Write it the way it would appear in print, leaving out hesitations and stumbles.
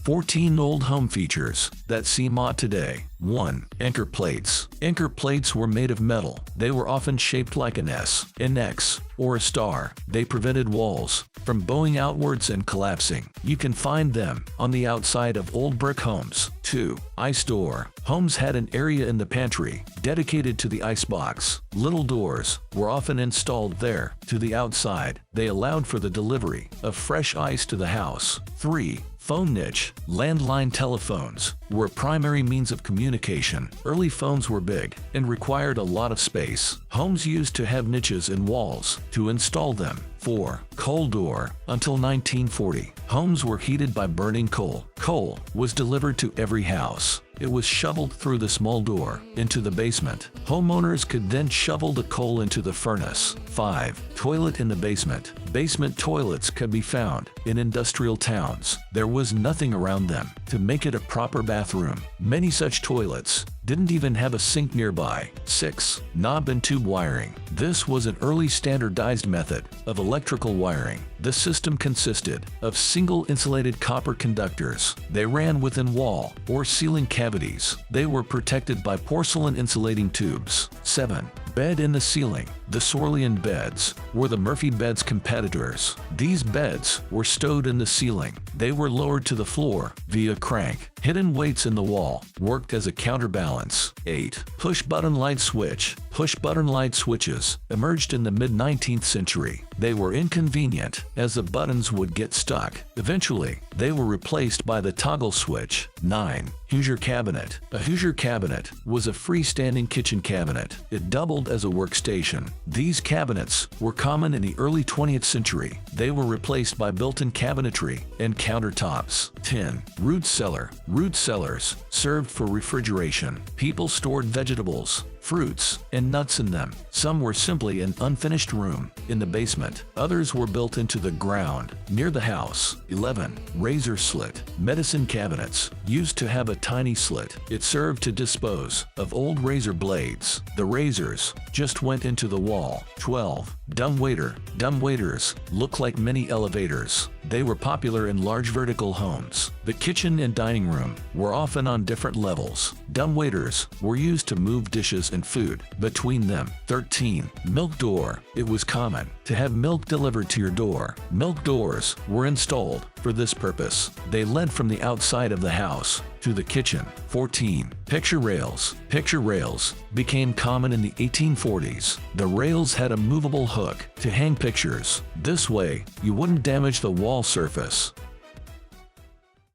14 old home features that seem odd today. 1. Anchor plates. Anchor plates were made of metal. They were often shaped like an S, an X, or a star. They prevented walls from bowing outwards and collapsing. You can find them on the outside of old brick homes. 2. Ice door. Homes had an area in the pantry dedicated to the ice box. Little doors were often installed there to the outside. They allowed for the delivery of fresh ice to the house. 3. Phone niche. Landline telephones were a primary means of communication. Early phones were big and required a lot of space. Homes used to have niches in walls to install them. 4. Coal door. Until 1940, homes were heated by burning coal. Coal was delivered to every house. It was shoveled through the small door into the basement. Homeowners could then shovel the coal into the furnace. 5. Toilet in the basement. Basement toilets could be found in industrial towns. There was nothing around them to make it a proper bathroom. Many such toilets didn't even have a sink nearby. 6. Knob and tube wiring. This was an early standardized method of electrical wiring. The system consisted of single insulated copper conductors. They ran within wall or ceiling cavities. They were protected by porcelain insulating tubes. 7. Bed in the ceiling. The Sorlian beds were the Murphy bed's competitors. These beds were stowed in the ceiling. They were lowered to the floor via crank. Hidden weights in the wall worked as a counterbalance. 8. Push-button light switch. Push-button light switches emerged in the mid-19th century. They were inconvenient as the buttons would get stuck. Eventually, they were replaced by the toggle switch. 9. Hoosier cabinet. A Hoosier cabinet was a freestanding kitchen cabinet. It doubled as a workstation. These cabinets were common in the early 20th century. They were replaced by built-in cabinetry and countertops. 10. Root cellar. Root cellars served for refrigeration. People stored vegetables, fruits, and nuts in them. Some were simply an unfinished room in the basement. Others were built into the ground near the house. 11. Razor slit. Medicine cabinets used to have a tiny slit. It served to dispose of old razor blades. The razors just went into the wall. 12. Dumbwaiter. Dumbwaiters look like mini elevators. They were popular in large vertical homes. The kitchen and dining room were often on different levels. Dumbwaiters were used to move dishes and food between them. 13. Milk door. It was common to have milk delivered to your door. Milk doors were installed for this purpose. They led from the outside of the house to the kitchen. 14. Picture rails. Picture rails became common in the 1840s. The rails had a movable hook to hang pictures. This way, you wouldn't damage the wall surface